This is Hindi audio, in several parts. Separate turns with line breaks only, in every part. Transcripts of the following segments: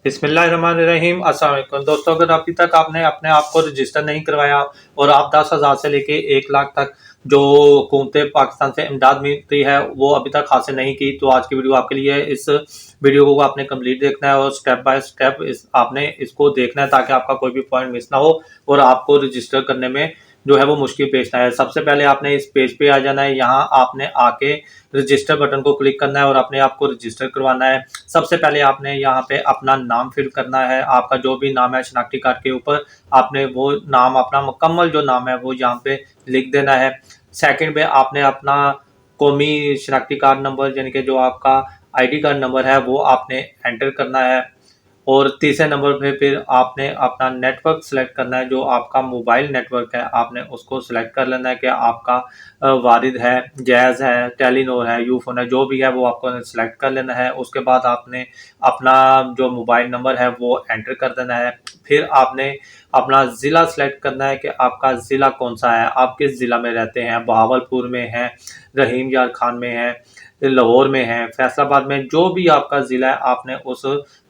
बिस्मिल्लाहिर्रहमानिर्रहीम। अस्सलाम वालेकुम दोस्तों, अगर अभी तक आपने अपने आप को रजिस्टर नहीं करवाया और आप 10,000 से लेके 1 लाख तक जो हुकूमत पाकिस्तान से इमदाद मिलती है वो अभी तक हासिल नहीं की, तो आज की वीडियो आपके लिए है। इस वीडियो को आपने कंप्लीट देखना है और स्टेप बाय स्टेप आपने इसको देखना है ताकि आपका कोई भी पॉइंट मिस ना हो और आपको रजिस्टर करने में जो है वो मुश्किल पेश ना है। सबसे पहले आपने इस पेज पे आ जाना है। यहाँ आपने आके रजिस्टर बटन को क्लिक करना है और अपने आप को रजिस्टर करवाना है। सबसे पहले आपने यहाँ पे अपना नाम फिल करना है। आपका जो भी नाम है शनाख्ती कार्ड के ऊपर आपने वो नाम, अपना मुकम्मल जो नाम है वो यहाँ पे लिख देना है। सेकंड में आपने अपना कौमी शनाख्ती कार्ड नंबर यानी कि जो आपका आईडी कार्ड नंबर है वो आपने एंटर करना है। और तीसरे नंबर पे फिर आपने अपना नेटवर्क सेलेक्ट करना है। जो आपका मोबाइल नेटवर्क है आपने उसको सेलेक्ट कर लेना है कि आपका वारिद है, जैज़ है, टेलीनॉर है, यूफोन है, जो भी है वो आपको सेलेक्ट कर लेना है। उसके बाद आपने अपना जो मोबाइल नंबर है वो एंटर कर देना है। फिर आपने अपना ज़िला सेलेक्ट करना है कि आपका ज़िला कौन सा है, आप किस ज़िला में रहते हैं, बहावलपुर में है, रहीम यार खान में है, लाहौर में है, फैसलाबाद में, जो भी आपका ज़िला है आपने उस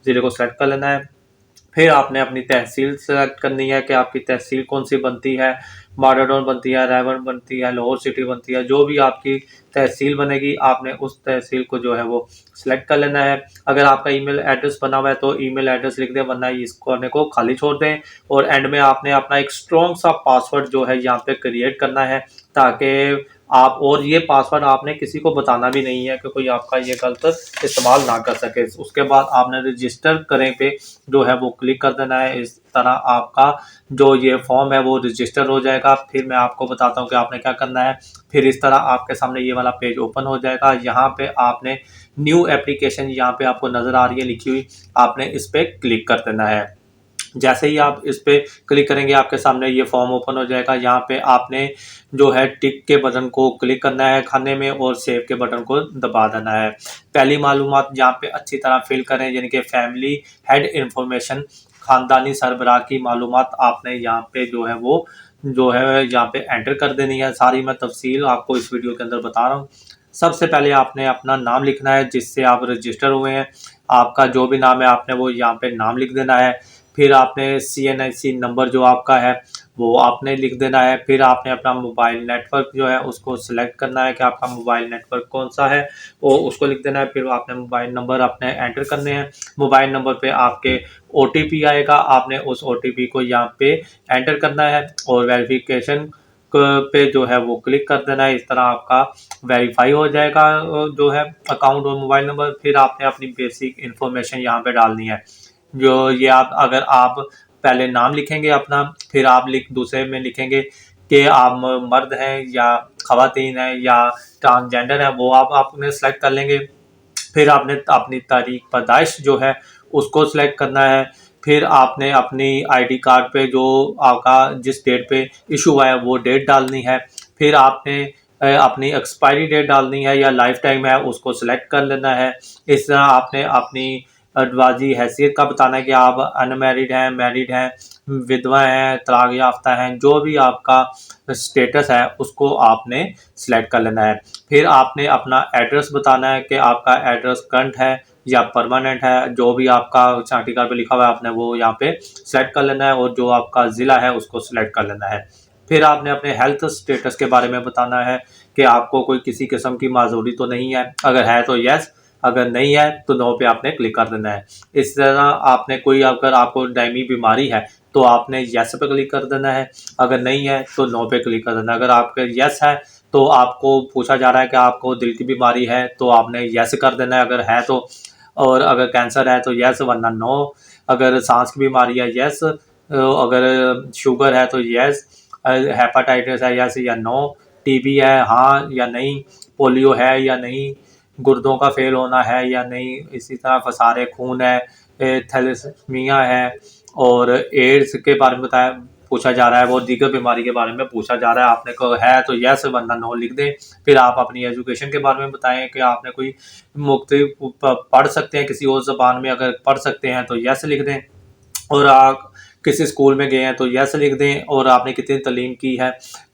ज़िले को सेलेक्ट कर लेना है। फिर आपने अपनी तहसील सेलेक्ट करनी है कि आपकी तहसील कौन सी बनती है, माडाडोर बनती है, रायबन बनती है, लाहौर सिटी बनती है, जो भी आपकी तहसील बनेगी आपने उस तहसील को जो है वो सिलेक्ट कर लेना है। अगर आपका ईमेल एड्रेस बना हुआ है तो ईमेल एड्रेस लिख दें, वरना इस कोने को खाली छोड़ दें। और एंड में आपने अपना एक स्ट्रॉन्ग सा पासवर्ड जो है यहाँ पे क्रिएट करना है ताकि आप, और ये पासवर्ड आपने किसी को बताना भी नहीं है कि कोई आपका ये गलत इस्तेमाल ना कर सके। उसके बाद आपने रजिस्टर करें पे जो है वो क्लिक कर देना है। इस तरह आपका जो ये फॉर्म है वो रजिस्टर हो जाएगा। फिर मैं आपको बताता हूँ कि आपने क्या करना है। फिर इस तरह आपके सामने ये वाला पेज ओपन हो जाएगा। यहाँ पे आपने न्यू एप्लीकेशन यहाँ पे आपको नज़र आ रही है लिखी हुई, आपने इस पर क्लिक कर देना है। जैसे ही आप इस पे क्लिक करेंगे आपके सामने ये फॉर्म ओपन हो जाएगा। यहाँ पे आपने जो है टिक के बटन को क्लिक करना है खाने में और सेव के बटन को दबा देना है। पहली मालूमात यहाँ पे अच्छी तरह फिल करें, यानी कि फैमिली हेड इंफॉर्मेशन, खानदानी सरबराह की मालूमात आपने यहाँ पे जो है यहाँ पे एंटर कर देनी है। सारी मैं तफसील आपको इस वीडियो के अंदर बता रहा हूँ। सबसे पहले आपने अपना नाम लिखना है जिससे आप रजिस्टर हुए हैं। आपका जो भी नाम है आपने वो यहाँ पे नाम लिख देना है। फिर आपने CNIC नंबर जो आपका है वो आपने लिख देना है। फिर आपने अपना मोबाइल नेटवर्क जो है उसको सिलेक्ट करना है कि आपका मोबाइल नेटवर्क कौन सा है, वो उसको लिख देना है। फिर आपने मोबाइल नंबर अपने एंटर करने हैं। मोबाइल नंबर पे आपके OTP आएगा, आपने उस OTP को यहाँ पे एंटर करना है और वेरिफिकेशन पे जो है वो क्लिक कर देना है। इस तरह आपका वेरीफाई हो जाएगा जो है अकाउंट और मोबाइल नंबर। फिर आपने अपनी बेसिक इन्फॉर्मेशन यहाँ पे डालनी है। जो ये आप, अगर आप पहले नाम लिखेंगे अपना, फिर आप दूसरे में लिखेंगे कि आप मर्द हैं या ख़वातीन हैं या ट्रांसजेंडर है, वो आप आपने सेलेक्ट कर लेंगे। फिर आपने अपनी तारीख पैदाइश जो है उसको सिलेक्ट करना है। फिर आपने अपनी आईडी कार्ड पे जो आपका जिस डेट पे इशू हुआ है वो डेट डालनी है। फिर आपने अपनी एक्सपायरी डेट डालनी है या लाइफ टाइम है उसको सिलेक्ट कर लेना है। इस तरह आपने अपनी अडवाजी हैसियत का बताना है कि आप अनमैरिड हैं, मैरिड हैं, विधवा हैं, तलाक याफ्ता हैं, जो भी आपका स्टेटस है उसको आपने सिलेक्ट कर लेना है। फिर आपने अपना एड्रेस बताना है कि आपका एड्रेस करंट है या परमानेंट है। जो भी आपका शादी कार्ड पे लिखा हुआ है आपने वो यहाँ पे सेलेक्ट कर लेना है और जो आपका ज़िला है उसको सिलेक्ट कर लेना है। फिर आपने अपने हेल्थ स्टेटस के बारे में बताना है कि आपको कोई किसी किस्म की माजूरी तो नहीं है, अगर है तो यस, अगर नहीं है तो नो पे आपने क्लिक कर देना है। इस तरह आपने कोई, अगर आपको दायमी बीमारी है तो आपने यस पे क्लिक कर देना है, अगर नहीं है तो नो पे क्लिक कर देना है। अगर आपके यस है तो आपको पूछा जा रहा है कि आपको दिल की बीमारी है तो आपने यस कर देना है अगर है तो, और अगर कैंसर है तो यस वरना नो। अगर सांस की बीमारी है यस, अगर शुगर है तो यस, हेपाटाइटिस है यस या नो, TB है हाँ या नहीं, पोलियो है या नहीं, गुर्दों का फेल होना है या नहीं, इसी तरह फसारे खून है, थैलेसीमिया है और एड्स के बारे में बताया पूछा जा रहा है, वो दीगर बीमारी के बारे में पूछा जा रहा है। आपने को है तो यस वरना नो लिख दें। फिर आप अपनी एजुकेशन के बारे में बताएं कि आपने कोई मुख्तलिफ पढ़ सकते हैं किसी और ज़बान में, अगर पढ़ सकते हैं तो यस लिख दें। और आप किसी स्कूल में गए हैं तो यस लिख दें। और आपने कितनी तालीम की है,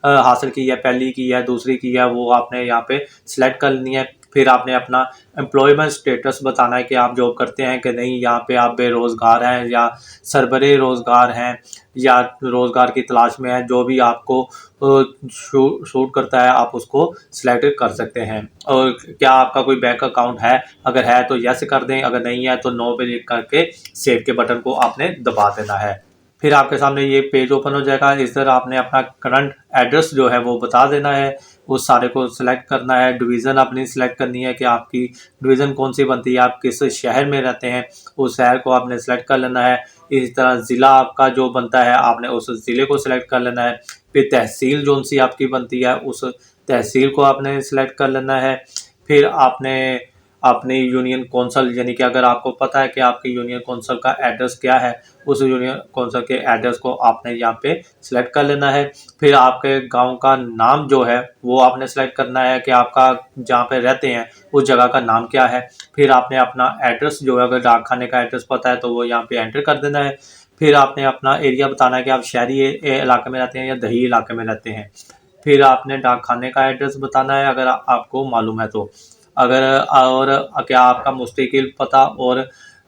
हासिल की है, पहली की है, दूसरी की है, वो आपने यहाँ पे सिलेक्ट कर लेनी है। फिर आपने अपना एम्प्लॉयमेंट स्टेटस बताना है कि आप जॉब करते हैं कि नहीं, यहाँ पे आप बेरोज़गार हैं या सरबरे रोज़गार हैं या रोज़गार की तलाश में हैं। जो भी आपको सूट करता है आप उसको सिलेक्ट कर सकते हैं। और क्या आपका कोई बैंक अकाउंट है, अगर है तो यस कर दें, अगर नहीं है तो नो पे क्लिक करके सेव के बटन को आपने दबा देना है। फिर आपके सामने ये पेज ओपन हो जाएगा। इस तरह आपने अपना करंट एड्रेस जो है वो बता देना है, उस सारे को सिलेक्ट करना है। डिवीज़न अपनी सिलेक्ट करनी है कि आपकी डिवीज़न कौन सी बनती है, आप किस शहर में रहते हैं, उस शहर को आपने सिलेक्ट कर लेना है। इसी तरह ज़िला आपका जो बनता है आपने उस ज़िले को सिलेक्ट कर लेना है। फिर तहसील जौन सी आपकी बनती है उस तहसील को आपने सिलेक्ट कर लेना है। फिर आपने अपनी यूनियन कौंसल, यानी कि अगर आपको पता है कि आपकी यूनियन कौंसल का एड्रेस क्या है, उस यूनियन कौंसल के एड्रेस को आपने यहाँ पे सिलेक्ट कर लेना है। फिर आपके गांव का नाम जो है वो आपने सिलेक्ट करना है कि आपका जहाँ पे रहते हैं उस जगह का नाम क्या है। फिर आपने अपना एड्रेस जो है, अगर डाक खाने का एड्रेस पता है तो वो यहाँ पे एंटर कर देना है। फिर आपने अपना एरिया बताना है कि आप शहरी इलाके में रहते हैं या दही इलाके में रहते हैं। फिर आपने डाक खाने का एड्रेस बताना है अगर आपको मालूम है तो। अगर और क्या आपका मुस्तकिल पता और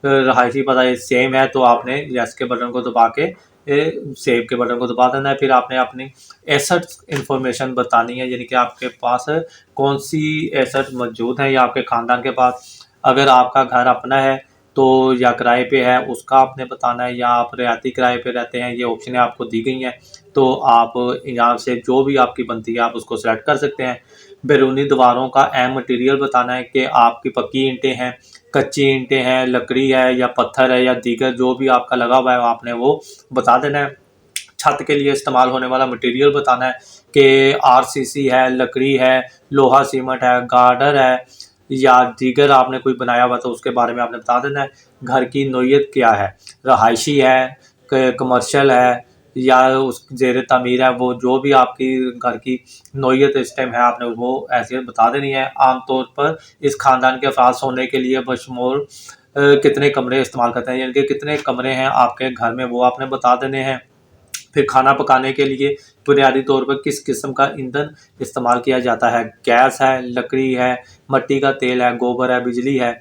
रहायशी पता ये सेम है तो आपने यस के बटन को दबा के सेव के बटन को दबा देना है। फिर आपने अपनी एसेट्स इंफॉर्मेशन बतानी है, यानी कि आपके पास कौन सी एसेट मौजूद है या आपके ख़ानदान के पास। अगर आपका घर अपना है तो या किराए पे है उसका आपने बताना है, या आप रियायती किराए पे रहते हैं, ये ऑप्शनें आपको दी गई हैं। तो आप यहाँ से जो भी आपकी बनती है आप उसको सेलेक्ट कर सकते हैं। बैरूनी दीवारों का अहम मटेरियल बताना है कि आपकी पक्की ईंटें हैं, कच्ची ईंटें हैं, लकड़ी है या पत्थर है या दीगर जो भी आपका लगा हुआ है आपने वो बता देना है। छत के लिए इस्तेमाल होने वाला मटेरियल बताना है कि आरसीसी है, लकड़ी है, लोहा सीमेंट है, गार्डर है या दीगर आपने कोई बनाया हुआ तो उसके बारे में आपने बता देना है। घर की नौइयत क्या है, रहायशी है, कमर्शियल है या उस ज़ेर तामीर है, वो जो भी आपकी घर की नौइयत इस टाइम है आपने वो हैसियत बता देनी है। आमतौर पर इस ख़ानदान के अफराद सोने के लिए बशमूल कितने कमरे इस्तेमाल करते हैं, यानी कि कितने कमरे हैं आपके घर में वो आपने बता देने हैं। फिर खाना पकाने के लिए बुनियादी तौर पर किस किस्म का ईंधन इस्तेमाल किया जाता है, गैस है, लकड़ी है, मिट्टी का तेल है, गोबर है, बिजली है।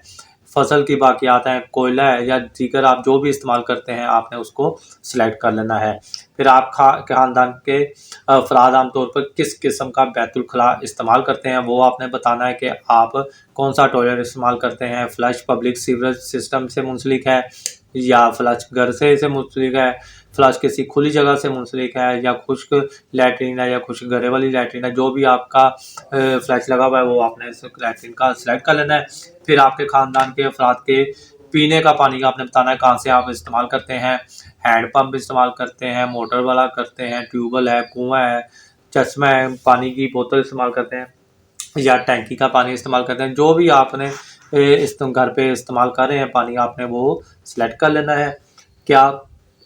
फसल की बाकियात हैं, कोयला है या दीगर आप जो भी इस्तेमाल करते हैं आपने उसको सिलेक्ट कर लेना है। फिर आप ख़ानदान के अफराद आमतौर पर किस किस्म का बैतुल खला इस्तेमाल करते हैं वो आपने बताना है कि आप कौन सा टॉयलेट इस्तेमाल करते हैं, फ्लश पब्लिक सीवरेज सिस्टम से मुंसलिक है या फ्लश घर से मुंसलिक है, फ्लश किसी खुली जगह से मुंसलिक है या खुश्क लैट्रीन है या खुश्क गरे वाली लैट्रीन है। जो भी आपका फ्लैश लगा हुआ है वो आपने इस लैट्रीन का सिलेक्ट कर लेना है। फिर आपके ख़ानदान के अफराद के पीने का पानी का आपने बताना है कहाँ से आप इस्तेमाल करते हैं, हैंडपम्प इस्तेमाल करते हैं, मोटर वाला करते हैं, ट्यूबवेल है, कुआँ है, चश्मा है, पानी की बोतल इस्तेमाल करते हैं या टैंकी का पानी इस्तेमाल करते हैं। जो भी आपने इस घर पे इस्तेमाल कर रहे हैं पानी आपने वो सिलेक्ट कर लेना है। क्या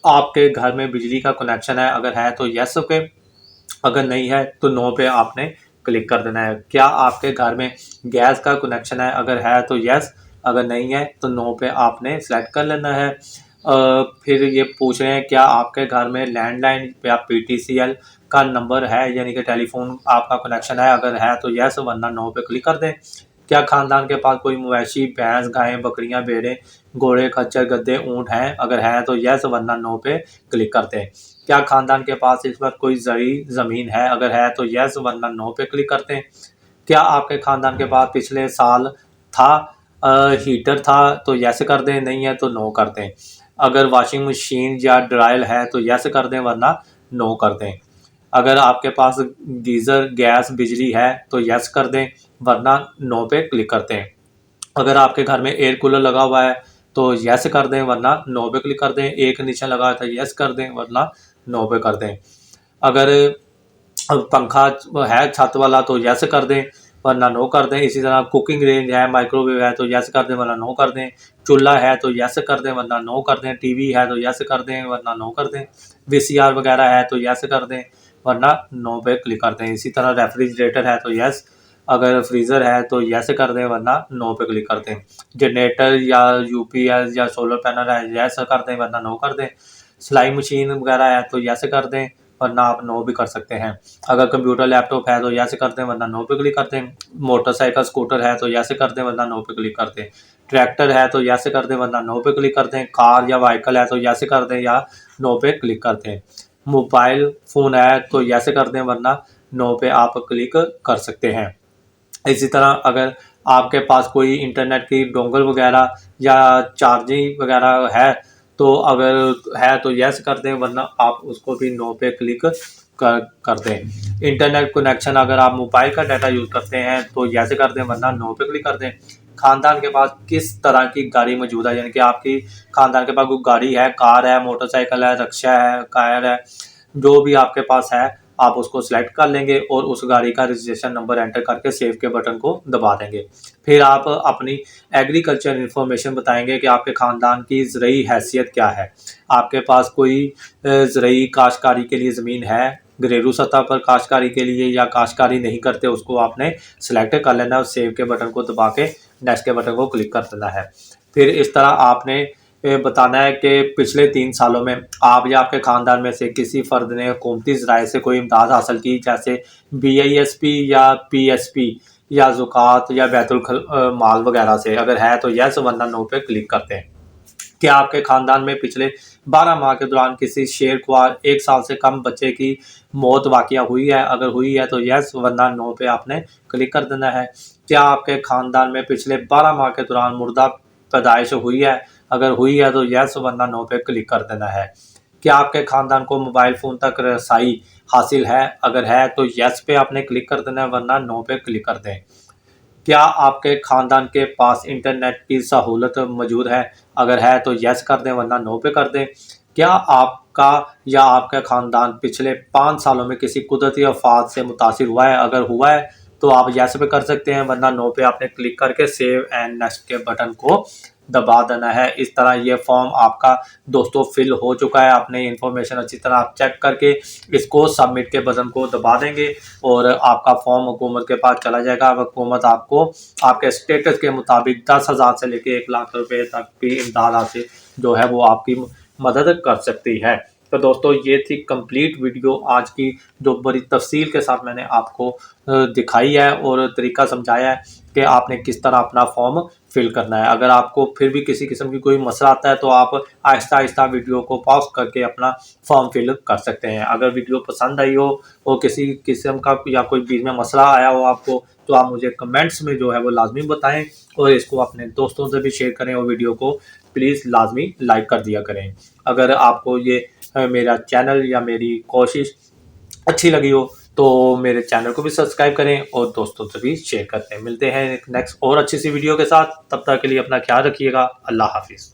आपके घर में बिजली का कनेक्शन है, अगर है तो यस पे, अगर नहीं है तो नो पे आपने क्लिक कर देना है। क्या आपके घर में गैस का कनेक्शन है, अगर है तो यस, अगर नहीं है तो नो पे आपने सेलेक्ट कर लेना है। फिर ये पूछ रहे हैं क्या आपके घर में लैंडलाइन या पीटीसीएल का नंबर है, यानी कि टेलीफोन आपका कनेक्शन है, अगर है तो यस वरना नो पे क्लिक कर दें। क्या ख़ानदान के पास कोई मवेशी, भैंस, गायें, बकरियां, भेड़ें, घोड़े, खच्चर, गधे, ऊँट हैं, अगर है तो यस वरना नो पे क्लिक कर दें। क्या ख़ानदान के पास इस वक्त कोई ज़री ज़मीन है, अगर है तो यस वरना नो पे क्लिक करते हैं। क्या आपके ख़ानदान के पास पिछले साल था हीटर था तो यस कर दें, नहीं है तो नो कर दें। अगर वॉशिंग मशीन या ड्रायल है तो यस कर दें वरना नो कर दें। अगर आपके पास गीज़र, गैस, बिजली है तो यस कर दें वरना नो पे क्लिक करते हैं। अगर आपके घर में एयर कूलर लगा हुआ है तो यस कर दें वरना नो पे क्लिक कर दें। एयर कंडीशनर लगा हुआ है तो यस कर दें वरना नो पे कर दें। अगर पंखा है छत वाला तो यस कर दें वरना नो कर दें। इसी तरह कुकिंग रेंज है, माइक्रोवेव है तो यस कर दें वरना नो कर दें। चूल्हा है तो यस कर दें वरना नो कर दें। टीवी है तो यस कर दें वरना नो कर दें। वीसीआर वगैरह है तो यस कर दें वरना नो पे क्लिक कर दें। इसी तरह रेफ्रिजरेटर है तो यस, अगर फ्रीज़र है तो यस कर दें वरना नो पे क्लिक कर दें। जनरेटर या यूपीएस या सोलर पैनल है यस कर दें वरना नो कर दें। सिलाई मशीन वगैरह है तो यस कर दें वरना आप नो भी कर सकते हैं। अगर कंप्यूटर लैपटॉप है तो यस कर दें, वरना नो पे क्लिक कर दें। मोटरसाइकिल स्कूटर है तो यस कर दें, वरना नो पे क्लिक कर दें। ट्रैक्टर है तो यस कर दें, वरना नो पे क्लिक कर दें। कार या व्हीकल है तो यस कर दें या नो पे क्लिक कर दें। मोबाइल फ़ोन है तो यस कर दें, वरना नो पे आप क्लिक कर सकते हैं। इसी तरह अगर आपके पास कोई इंटरनेट की डोंगल वगैरह या चार्जिंग वगैरह है तो अगर है तो यस कर दें, वरना आप उसको भी नो पे क्लिक कर दें। इंटरनेट कनेक्शन अगर आप मोबाइल का डाटा यूज़ करते हैं तो यस कर दें, वरना नो पे क्लिक कर दें। खानदान के पास किस तरह की गाड़ी मौजूद है, यानी कि आपकी खानदान के पास कोई गाड़ी है, कार है, मोटरसाइकिल है, रिक्शा है, कार है, जो भी आपके पास है आप उसको सिलेक्ट कर लेंगे और उस गाड़ी का रजिस्ट्रेशन नंबर एंटर करके सेव के बटन को दबा देंगे। फिर आप अपनी एग्रीकल्चर इन्फॉर्मेशन बताएंगे कि आपके ख़ानदान की ज़रई हैसियत क्या है। आपके पास कोई ज़रई काश्तकारी के लिए ज़मीन है, घरेलू सतह पर काश्तकारी के लिए, या काश्तकारी नहीं करते, उसको आपने सेलेक्ट कर लेना है और सेव के बटन को दबा के नेक्स्ट के बटन को क्लिक कर देना है। फिर इस तरह आपने बताना है कि पिछले 3 सालों में आप या आपके ख़ानदान में से किसी फ़र्द ने हुकूमती ज़राए से कोई इमदाद हासिल की, जैसे BISP या PSP या ज़कात या बैतुल माल वगैरह से। अगर है तो यस, वरना नो पे क्लिक करते हैं। क्या आपके ख़ानदान में पिछले 12 माह के दौरान किसी शेरख्वार 1 साल से कम बच्चे की मौत वाक़या हुई है? अगर हुई है तो यस, वरना नो पे आपने क्लिक कर देना है। क्या आपके ख़ानदान में पिछले 12 माह के दौरान मुर्दा पैदाइश हुई है? अगर हुई है तो यस, वरना नो पे क्लिक कर देना है। क्या आपके ख़ानदान को मोबाइल फ़ोन तक रसाई हासिल है? अगर है तो यस पे आपने क्लिक कर देना है, वरना नो पे क्लिक कर दें। क्या आपके ख़ानदान के पास इंटरनेट की सहूलत मौजूद है? अगर है तो यस कर दें, वरना नो पे कर दें। क्या आपका या आपका ख़ानदान पिछले 5 सालों में किसी कुदरती आफ़ात से मुतासिर हुआ है? अगर हुआ है तो आप यस पे कर सकते हैं, वरना नो पे आपने क्लिक करके सेव एंड नेक्स्ट के बटन को दबा देना है। इस तरह ये फॉर्म आपका दोस्तों फिल हो चुका है। आपने इन्फॉर्मेशन अच्छी तरह आप चेक करके इसको सबमिट के बटन को दबा देंगे और आपका फॉर्म हुकूमत के पास चला जाएगा। अब हुकूमत आपको आपके स्टेटस के मुताबिक 10,000 से लेके 1 लाख रुपए तक की इमदाद हासिल जो है वो आपकी मदद कर सकती है। तो दोस्तों ये थी कंप्लीट वीडियो आज की, जो बड़ी तफसील के साथ मैंने आपको दिखाई है और तरीका समझाया है कि आपने किस तरह अपना फॉर्म फिल करना है। अगर आपको फिर भी किसी किस्म की कोई मसला आता है तो आप आहिस्ता आहिस्ता वीडियो को पॉज करके अपना फॉर्म फिल कर सकते हैं। अगर वीडियो पसंद आई हो और किसी किस्म का या कोई बीच में मसला आया हो आपको, तो आप मुझे कमेंट्स में जो है वो लाजमी बताएं और इसको अपने दोस्तों से भी शेयर करें और वीडियो को प्लीज़ लाजमी लाइक कर दिया करें। अगर आपको ये मेरा चैनल या मेरी कोशिश अच्छी लगी हो तो मेरे चैनल को भी सब्सक्राइब करें और दोस्तों से भी शेयर करते हैं। मिलते हैं एक नेक्स्ट और अच्छी सी वीडियो के साथ, तब तक के लिए अपना ख्याल रखिएगा। अल्लाह हाफिज़।